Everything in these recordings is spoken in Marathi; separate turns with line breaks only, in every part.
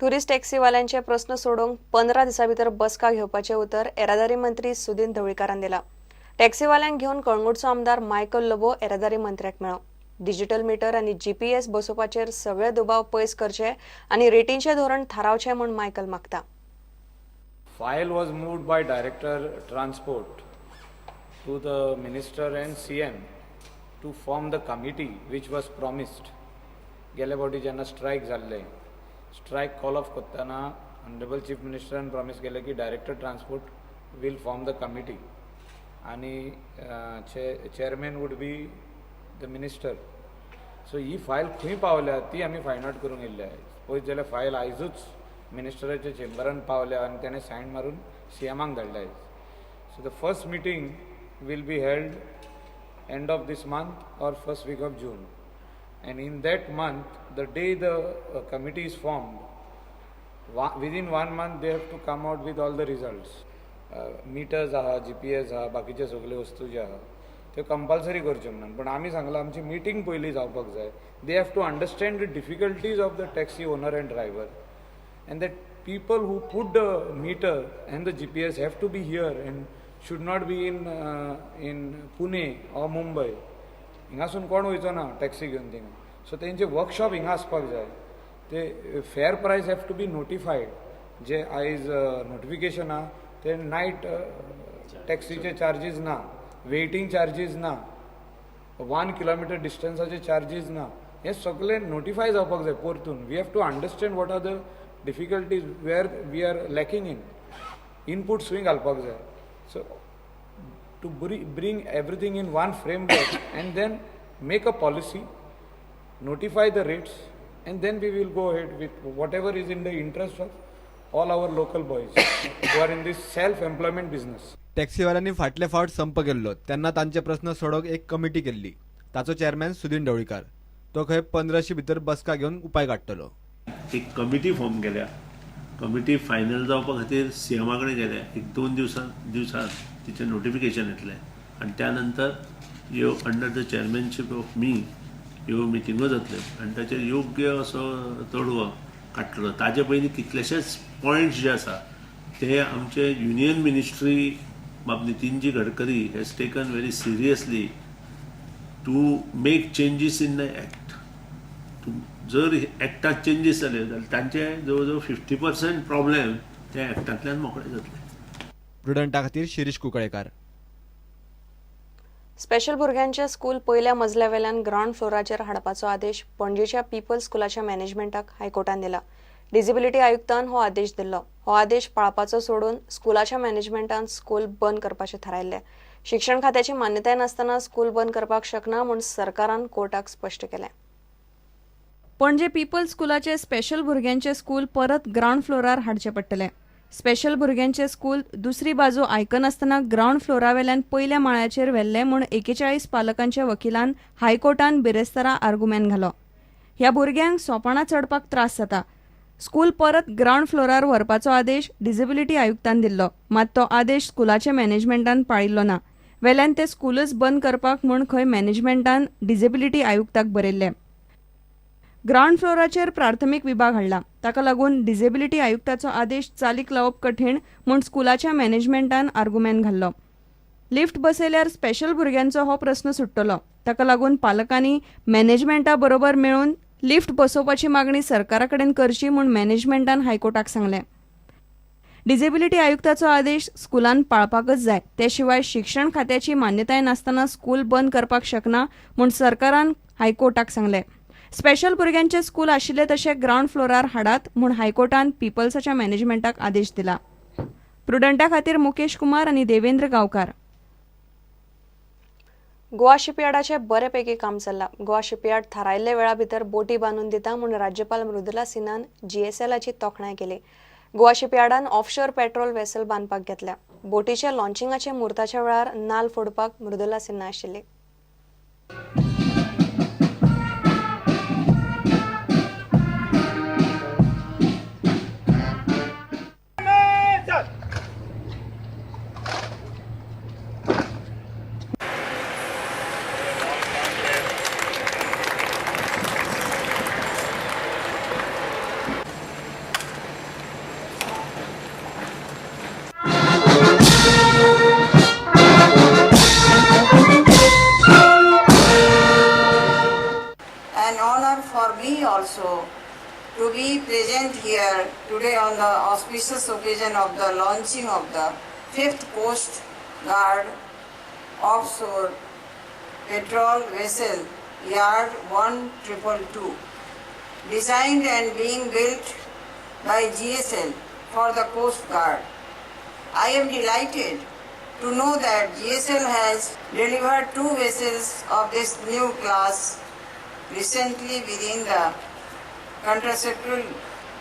टुरिस्ट टॅक्सीवाल्यांचे प्रश्न सोडवंक 15 दिसां भितर बसका घेवपाचें उतर येरादारी मंत्री सुदीन ढवळीकारान दिलां. टॅक्सीवाल्यांक घेवन कळंगूटचो आमदार मायकल लोबो येरादारी मंत्र्याक मेळ्ळो. डिजिटल मीटर आनी GPS बसोवपाचेर सगळे दुबाव पयस करचे आनी रेटींचें धोरण थारावचें म्हूण मायकल मागता.
File was moved by Director Transport to the Minister and CM to form the committee which was promised. गेल्या फावटी जेन्ना स्ट्रायक जाल्ले, स्ट्रायक कॉल ऑफ करतना ऑनरेबल चीफ मिनिस्टरान प्रॉमिस केले की director transport will form the committee आनी chairman would be the minister. So ही फायल खंय पावल्या ती आमी फायंड आउट करूंक येयल्ले. पळयत जाल्यार फायल आयजूच मिनिस्टराच्या चेंबरान पावल्या आनी ताणें सायन मारून CMाक धाडल्या. So the first meeting will be held end of this month or first week of June. And in that month, the day the committee is formed, within 1 month they have to come out with all the results. Meters आहा, GPS आहा, बाकीचे सगळे वस्तू जे आहा ते कंपल्सरी करचे म्हणून. पण आमी सांगला आमची मिटींग पयली जावपाक जाय. They have to understand the difficulties of the taxi owner and driver and that people who put the meter and the GPS have to be here and should not be in Pune or Mumbai. हिंगासून कोण वयचो ना टॅक्सी घेवन थिंगा. सो तेंचे वर्कशॉप हिंगा आसपाक जाय. ते फेअर प्रायस हॅव टू बी नोटिफायड. जे आयज नोटिफिकेशन आहा ते नायट टॅक्सीचे चार्जीस ना, वेटिंग चार्जीस ना, 1 किलोमिटर डिस्टन्साचे चार्जीस ना. हे सगळे नोटिफाय जावपाक जाय परतून. We have to understand what are the difficulties where we are lacking in. Inputs खंय घालपाक जाय. So to bring everything in one framework and then make a policy, notify the rates, and then we will go ahead with whatever is in the interest of all our local boys who are in this self-employment business.
टॅक्सीवाल्यांनी फाटले फावट संप केल्लो तेन्ना तांचे प्रश्न सोडोवंक एक कमिटी केल्ली. ताचो चेअरमॅन सुदीन ढवळीकार. तो खंय 15शी भितर बसका घेवन उपाय काडटलो.
एक कमिटी फॉर्म केल्या. कमिटी फायनल जावपा खातीर CMा कडेन गेल्या. एक 2 दिवसांत तिचे नोटिफिकेशन येतले आणि त्यानंतर ह्यो अंडर द चेअरमॅनशीप ऑफ मी ह्यो मिटिंगो जातल्यो आनी ताचेर योग्य असो तोडगो काडटलो. ताजे पयलीं कितलेशेच पॉयंट्स जे आसा ते आमचे युनियन मिनिस्ट्री बाब Nitinji Gadkari has taken very seriously to make changes in the act. जर एक्टात चेंजीस जाले जाल्यार तांचे जवळ जवळ 50% प्रॉब्लेम त्या एक्टांतल्यान मोकळे जातले.
प्रुडंटा खातीर शिरीष कुंकळेकार.
स्पेशल भुरग्यांचे स्कूल पयल्या मजल्यावेल्यान ग्राउंड फ्लोराचेर हाडपाचो आदेश पणजेच्या पीपल्स स्कूलाच्या मॅनेजमेंटाक हायकोर्टान दिला. डिसेबिलिटी आयुक्तान हो आदेश दिल्लो. हो आदेश पाळपाचो सोडून स्कूलाच्या मॅनेजमेंटान स्कूल बंद करपाचें थारायल्लें. शिक्षण खात्याची मान्यताय नासतना स्कूल बंद करपाक शकना म्हूण सरकारान कोर्टाक स्पश्ट केलें. पणजे पीपल्स स्कूलाचे स्पेशल भुरग्यांचे स्कूल परत ग्राउंड फ्लोरार हाडचे पडटले. स्पेशल भुरग्यांचे स्कूल दुसरी बाजू आयकनासतना ग्राउंड फ्लोरावेल्यान पयल्या माळ्याचेर व्हेल्ले म्हूण 41 पालकांच्या वकिलान हायकोर्टान बिरेस्तारा आर्ग्युमेंट घालो. ह्या भुरग्यांक सोपाणां चडपाक त्रास जाता. स्कूल परत ग्राउंड फ्लोरार व्हरपाचो आदेश डिसेबिलिटी आयुक्तान दिल्लो. मात तो आदेश स्कूलाच्या मॅनेजमेंटान पाळिल्लो ना. वेल्यान ते स्कूलच बंद करपाक म्हूण खंय मॅनेजमेंटान डिसेबिलिटी आयुक्ताक बरयल्ले. ग्राउंड फ्लोराचेर प्राथमीक विभाग हाडला. ताका लागून डिसेबिलिटी आयुक्ताचो आदेश चालीक लावप कठीण म्हूण स्कूलाच्या मॅनेजमेंटान आर्ग्युमेंट घाल्लो. लिफ्ट बसयल्यार स्पेशल भुरग्यांचो हो प्रस्न सुट्टलो. ताका लागून पालकांनी मॅनेजमेंटा बरोबर मेळून लिफ्ट बसोवपाची मागणी सरकारा कडेन करची म्हूण मॅनेजमेंटान हायकोर्टाक सांगलें. डिसेबिलिटी आयुक्ताचो आदेश स्कूलान पाळपाकच जाय. ते शिवाय शिक्षण खात्याची मान्यताय नासतना स्कूल बंद करपाक शकना म्हूण सरकारान हायकोर्टाक सांगलें. स्पेशल भुरग्यांचे स्कूल आशिल्ले तशे ग्राउंड फ्लोरार हाडात म्हूण हायकोर्टान पीपल्साच्या मॅनेजमेंटाक आदेश दिला. प्रुडंटा खातीर मुकेश कुमार आनी देवेंद्र गांवकार. गोवा शिपयार्डाचे बरेपैकी काम चल्लां. गोवा शिपयार्ड थारायल्ल्या वेळा भितर बोटी बांदून दिता म्हूण राज्यपाल मृदुला सिन्हान GSLची तोखणाय केली. गोवा शिपयार्डान ऑफशोर पेट्रोल वेसल बांदपाक घेतल्या. बोटीचे लॉन्चिंगाचे मुहूर्ताच्या वेळार नाल फोडपाक मृदुला सिन्हा आशिल्ली.
honor for me also to be present here today on the auspicious occasion of the launching of the 5th Coast Guard offshore patrol vessel Yard 1222, designed and being built by GSL for the Coast Guard. I am delighted to know that GSL has delivered 2 vessels of this new class recently within the contractual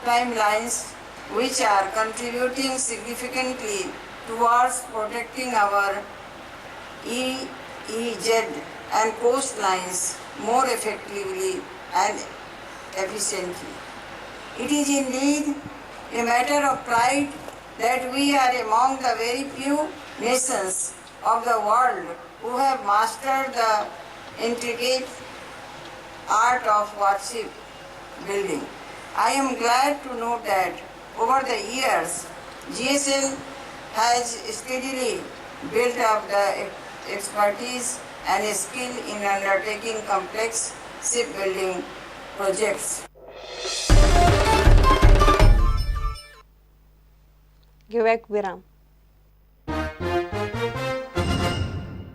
timelines, which are contributing significantly towards protecting our EEZ and coastlines more effectively and efficiently. It is indeed a matter of pride that we are among the very few nations of the world who have mastered the intricate art of warship building. I am glad to note that over the years, GSL has steadily built up the expertise and skill in undertaking complex shipbuilding projects.
घेऊया एक विराम.